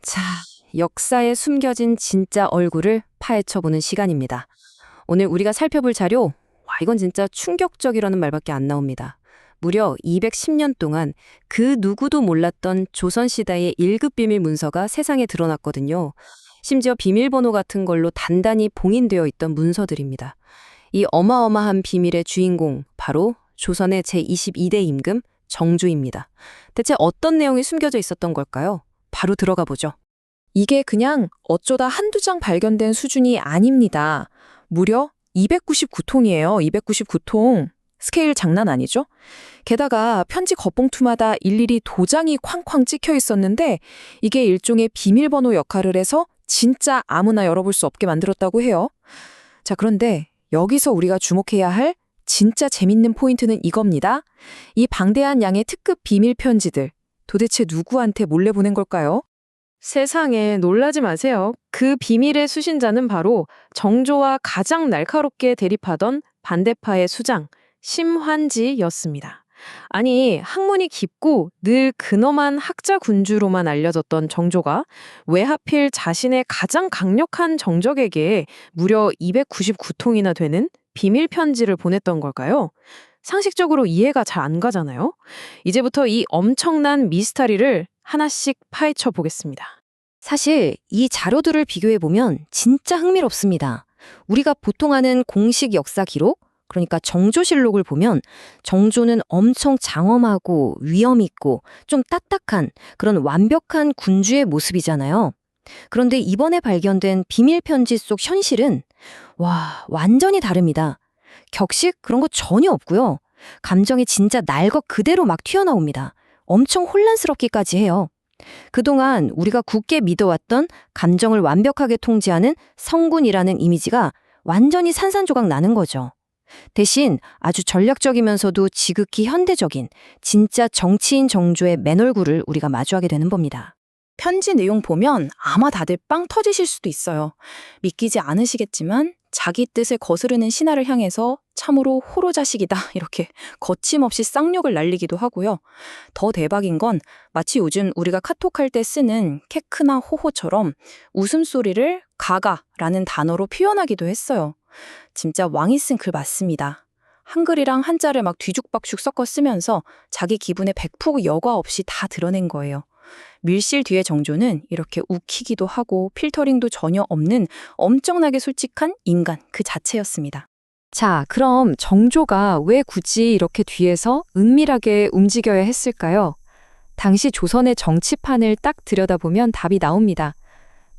자, 역사에 숨겨진 진짜 얼굴을 파헤쳐보는 시간입니다. 오늘 우리가 살펴볼 자료, 이건 진짜 충격적이라는 말밖에 안 나옵니다. 무려 210년 동안 그 누구도 몰랐던 조선시대의 1급 비밀 문서가 세상에 드러났거든요. 심지어 비밀번호 같은 걸로 단단히 봉인되어 있던 문서들입니다. 이 어마어마한 비밀의 주인공, 바로 조선의 제22대 임금 정조입니다. 대체 어떤 내용이 숨겨져 있었던 걸까요? 바로 들어가 보죠. 이게 그냥 어쩌다 한두 장 발견된 수준이 아닙니다. 무려 299통이에요. 299통. 스케일 장난 아니죠? 게다가 편지 겉봉투마다 일일이 도장이 쾅쾅 찍혀 있었는데 이게 일종의 비밀번호 역할을 해서 진짜 아무나 열어볼 수 없게 만들었다고 해요. 자, 그런데 여기서 우리가 주목해야 할 진짜 재밌는 포인트는 이겁니다. 이 방대한 양의 특급 비밀 편지들, 도대체 누구한테 몰래 보낸 걸까요? 세상에 놀라지 마세요. 그 비밀의 수신자는 바로 정조와 가장 날카롭게 대립하던 반대파의 수장, 심환지였습니다. 아니, 학문이 깊고 늘 근엄한 학자 군주로만 알려졌던 정조가 왜 하필 자신의 가장 강력한 정적에게 무려 299통이나 되는 비밀 편지를 보냈던 걸까요? 상식적으로 이해가 잘 안 가잖아요. 이제부터 이 엄청난 미스터리를 하나씩 파헤쳐 보겠습니다. 사실 이 자료들을 비교해보면 진짜 흥미롭습니다. 우리가 보통 아는 공식 역사 기록, 그러니까 정조실록을 보면 정조는 엄청 장엄하고 위험 있고 좀 딱딱한 그런 완벽한 군주의 모습이잖아요. 그런데 이번에 발견된 비밀 편지 속 현실은 완전히 다릅니다. 격식 그런 거 전혀 없고요. 감정이 진짜 날 것 그대로 막 튀어나옵니다. 엄청 혼란스럽기까지 해요. 그동안 우리가 굳게 믿어왔던 감정을 완벽하게 통제하는 성군이라는 이미지가 완전히 산산조각 나는 거죠. 대신 아주 전략적이면서도 지극히 현대적인 진짜 정치인 정조의 맨 얼굴을 우리가 마주하게 되는 겁니다. 편지 내용 보면 아마 다들 빵 터지실 수도 있어요. 믿기지 않으시겠지만 자기 뜻을 거스르는 신하를 향해서 참으로 호로자식이다 이렇게 거침없이 쌍욕을 날리기도 하고요. 더 대박인 건 마치 요즘 우리가 카톡할 때 쓰는 케크나 호호처럼 웃음소리를 가가라는 단어로 표현하기도 했어요. 진짜 왕이 쓴 글 맞습니다. 한글이랑 한자를 막 뒤죽박죽 섞어 쓰면서 자기 기분에 100% 여과 없이 다 드러낸 거예요. 밀실 뒤에 정조는 이렇게 웃기기도 하고 필터링도 전혀 없는 엄청나게 솔직한 인간 그 자체였습니다. 자, 그럼 정조가 왜 굳이 이렇게 뒤에서 은밀하게 움직여야 했을까요? 당시 조선의 정치판을 딱 들여다보면 답이 나옵니다.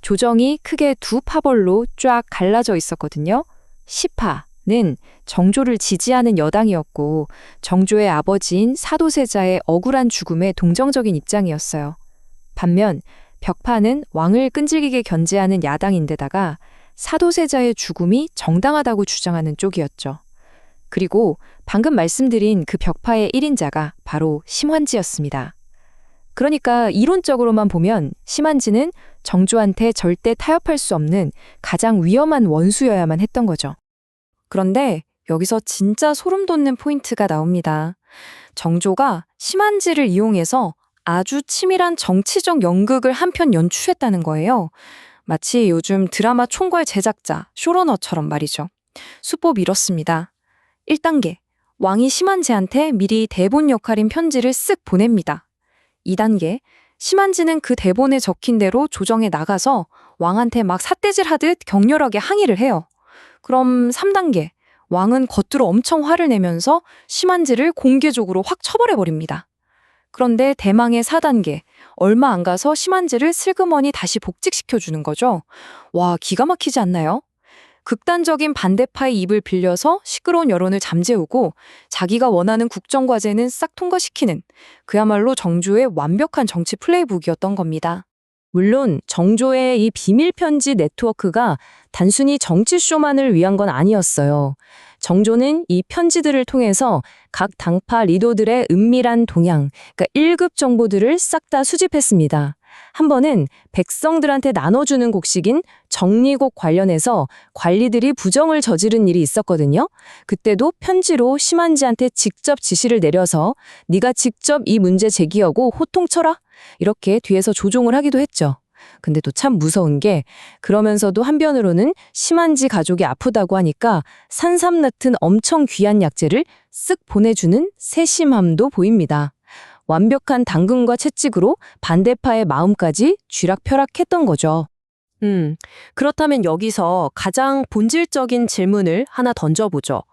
조정이 크게 두 파벌로 쫙 갈라져 있었거든요. 시파는 정조를 지지하는 여당이었고 정조의 아버지인 사도세자의 억울한 죽음에 동정적인 입장이었어요. 반면 벽파는 왕을 끈질기게 견제하는 야당인데다가 사도세자의 죽음이 정당하다고 주장하는 쪽이었죠. 그리고 방금 말씀드린 그 벽파의 1인자가 바로 심환지였습니다. 그러니까 이론적으로만 보면 심환지는 정조한테 절대 타협할 수 없는 가장 위험한 원수여야만 했던 거죠. 그런데 여기서 진짜 소름 돋는 포인트가 나옵니다. 정조가 심한지를 이용해서 아주 치밀한 정치적 연극을 한편 연출했다는 거예요. 마치 요즘 드라마 총괄 제작자, 쇼러너처럼 말이죠. 수법 이렇습니다. 1단계, 왕이 심한지한테 미리 대본 역할인 편지를 쓱 보냅니다. 2단계, 심한지는 그 대본에 적힌 대로 조정에 나가서 왕한테 막 삿대질하듯 격렬하게 항의를 해요. 그럼 3단계, 왕은 겉으로 엄청 화를 내면서 심한지를 공개적으로 확 처벌해버립니다. 그런데 대망의 4단계, 얼마 안 가서 심한지를 슬그머니 다시 복직시켜주는 거죠. 와, 기가 막히지 않나요? 극단적인 반대파의 입을 빌려서 시끄러운 여론을 잠재우고 자기가 원하는 국정과제는 싹 통과시키는 그야말로 정조의 완벽한 정치 플레이북이었던 겁니다. 물론 정조의 이 비밀편지 네트워크가 단순히 정치쇼만을 위한 건 아니었어요. 정조는 이 편지들을 통해서 각 당파 리더들의 은밀한 동향, 그러니까 1급 정보들을 싹 다 수집했습니다. 한 번은 백성들한테 나눠주는 곡식인 정리곡 관련해서 관리들이 부정을 저지른 일이 있었거든요. 그때도 편지로 심한지한테 직접 지시를 내려서 네가 직접 이 문제 제기하고 호통쳐라. 이렇게 뒤에서 조종을 하기도 했죠. 근데 또 참 무서운 게 그러면서도 한편으로는 심한지 가족이 아프다고 하니까 산삼 같은 엄청 귀한 약재를 쓱 보내주는 세심함도 보입니다. 완벽한 당근과 채찍으로 반대파의 마음까지 쥐락펴락했던 거죠. 그렇다면 여기서 가장 본질적인 질문을 하나 던져보죠.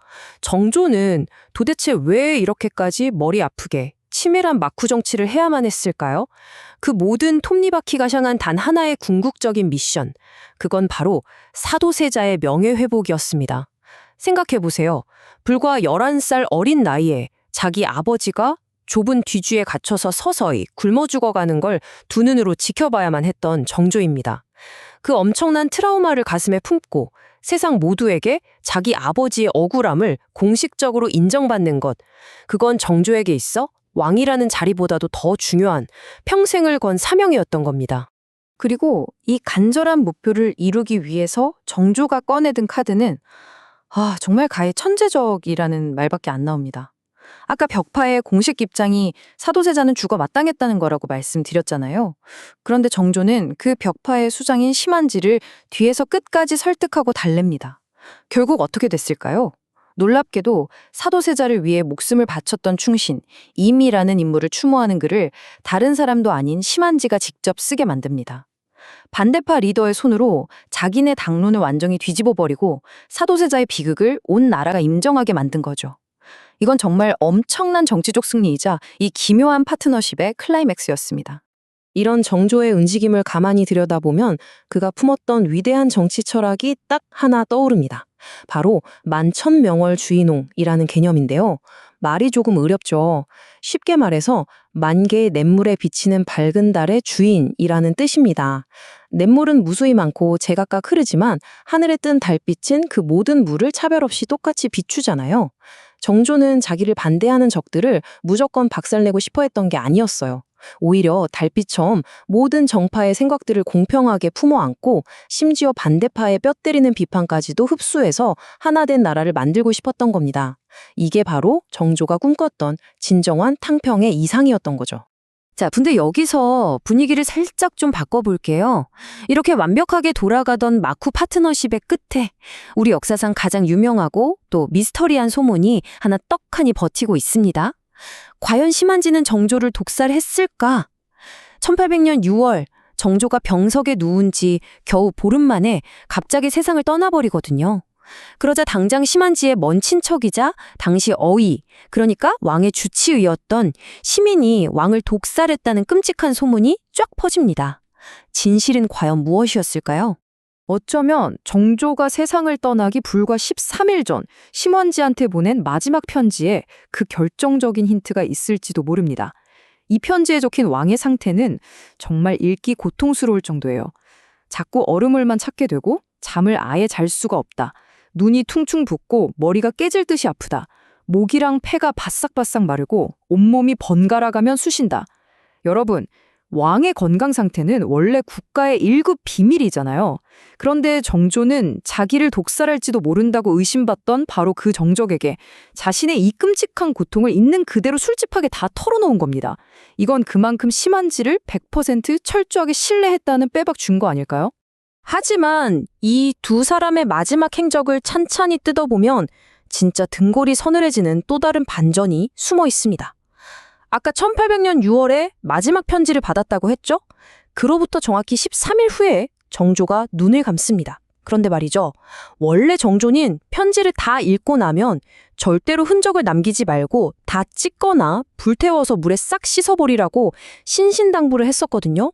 정조는 도대체 왜 이렇게까지 머리 아프게 치밀한 막후 정치를 해야만 했을까요? 그 모든 톱니바퀴가 향한 단 하나의 궁극적인 미션, 그건 바로 사도세자의 명예회복이었습니다. 생각해보세요. 불과 11살 어린 나이에 자기 아버지가 좁은 뒤주에 갇혀서 서서히 굶어 죽어가는 걸 두 눈으로 지켜봐야만 했던 정조입니다. 그 엄청난 트라우마를 가슴에 품고 세상 모두에게 자기 아버지의 억울함을 공식적으로 인정받는 것, 그건 정조에게 있어 왕이라는 자리보다도 더 중요한 평생을 건 사명이었던 겁니다. 그리고 이 간절한 목표를 이루기 위해서 정조가 꺼내든 카드는 정말 가히 천재적이라는 말밖에 안 나옵니다. 아까 벽파의 공식 입장이 사도세자는 죽어 마땅했다는 거라고 말씀드렸잖아요. 그런데 정조는 그 벽파의 수장인 심한지를 뒤에서 끝까지 설득하고 달랩니다. 결국 어떻게 됐을까요? 놀랍게도 사도세자를 위해 목숨을 바쳤던 충신, 임이라는 인물을 추모하는 글을 다른 사람도 아닌 심한지가 직접 쓰게 만듭니다. 반대파 리더의 손으로 자기네 당론을 완전히 뒤집어버리고 사도세자의 비극을 온 나라가 인정하게 만든 거죠. 이건 정말 엄청난 정치적 승리이자 이 기묘한 파트너십의 클라이맥스였습니다. 이런 정조의 움직임을 가만히 들여다보면 그가 품었던 위대한 정치 철학이 딱 하나 떠오릅니다. 바로 만천명월주의농이라는 개념인데요. 말이 조금 어렵죠. 쉽게 말해서 만개의 냇물에 비치는 밝은 달의 주인이라는 뜻입니다. 냇물은 무수히 많고 제각각 흐르지만 하늘에 뜬 달빛은 그 모든 물을 차별 없이 똑같이 비추잖아요. 정조는 자기를 반대하는 적들을 무조건 박살내고 싶어 했던 게 아니었어요. 오히려 달빛처럼 모든 정파의 생각들을 공평하게 품어안고 심지어 반대파의 뼈 때리는 비판까지도 흡수해서 하나 된 나라를 만들고 싶었던 겁니다. 이게 바로 정조가 꿈꿨던 진정한 탕평의 이상이었던 거죠. 자, 근데 여기서 분위기를 살짝 좀 바꿔볼게요. 이렇게 완벽하게 돌아가던 마쿠 파트너십의 끝에 우리 역사상 가장 유명하고 또 미스터리한 소문이 하나 떡하니 버티고 있습니다. 과연 심한지는 정조를 독살했을까? 1800년 6월 정조가 병석에 누운 지 겨우 보름 만에 갑자기 세상을 떠나버리거든요. 그러자 당장 심한지의 먼 친척이자 당시 어의, 그러니까 왕의 주치의였던 시민이 왕을 독살했다는 끔찍한 소문이 쫙 퍼집니다. 진실은 과연 무엇이었을까요? 어쩌면 정조가 세상을 떠나기 불과 13일 전 심한지한테 보낸 마지막 편지에 그 결정적인 힌트가 있을지도 모릅니다. 이 편지에 적힌 왕의 상태는 정말 읽기 고통스러울 정도예요. 자꾸 얼음물만 찾게 되고 잠을 아예 잘 수가 없다. 눈이 퉁퉁 붓고 머리가 깨질 듯이 아프다. 목이랑 폐가 바싹바싹 마르고 온몸이 번갈아가면 쑤신다. 여러분, 왕의 건강 상태는 원래 국가의 1급 비밀이잖아요. 그런데 정조는 자기를 독살할지도 모른다고 의심받던 바로 그 정적에게 자신의 이 끔찍한 고통을 있는 그대로 술집하게 다 털어놓은 겁니다. 이건 그만큼 심한지를 100% 철저하게 신뢰했다는 빼박 준 거 아닐까요? 하지만 이 두 사람의 마지막 행적을 찬찬히 뜯어보면 진짜 등골이 서늘해지는 또 다른 반전이 숨어 있습니다. 아까 1800년 6월에 마지막 편지를 받았다고 했죠? 그로부터 정확히 13일 후에 정조가 눈을 감습니다. 그런데 말이죠. 원래 정조는 편지를 다 읽고 나면 절대로 흔적을 남기지 말고 다 찢거나 불태워서 물에 싹 씻어버리라고 신신당부를 했었거든요.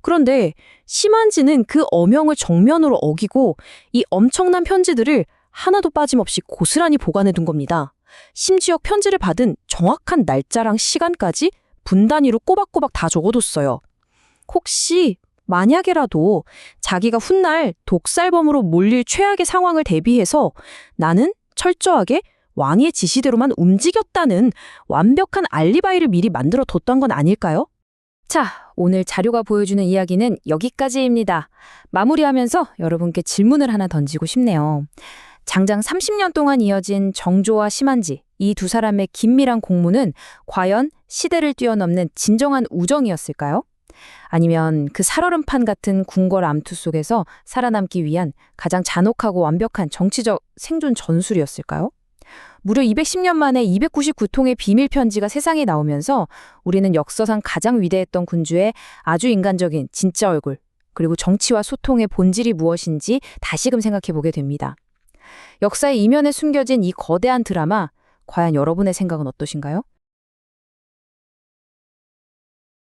그런데 심한지는 그 어명을 정면으로 어기고 이 엄청난 편지들을 하나도 빠짐없이 고스란히 보관해둔 겁니다. 심지어 편지를 받은 정확한 날짜랑 시간까지 분 단위로 꼬박꼬박 다 적어뒀어요. 혹시 만약에라도 자기가 훗날 독살범으로 몰릴 최악의 상황을 대비해서 나는 철저하게 왕의 지시대로만 움직였다는 완벽한 알리바이를 미리 만들어 뒀던 건 아닐까요? 자, 오늘 자료가 보여주는 이야기는 여기까지입니다. 마무리하면서 여러분께 질문을 하나 던지고 싶네요. 장장 30년 동안 이어진 정조와 심한지, 이 두 사람의 긴밀한 공무는 과연 시대를 뛰어넘는 진정한 우정이었을까요? 아니면 그 살얼음판 같은 궁궐 암투 속에서 살아남기 위한 가장 잔혹하고 완벽한 정치적 생존 전술이었을까요? 무려 210년 만에 299통의 비밀 편지가 세상에 나오면서 우리는 역사상 가장 위대했던 군주의 아주 인간적인 진짜 얼굴, 그리고 정치와 소통의 본질이 무엇인지 다시금 생각해 보게 됩니다. 역사의 이면에 숨겨진 이 거대한 드라마, 과연 여러분의 생각은 어떠신가요?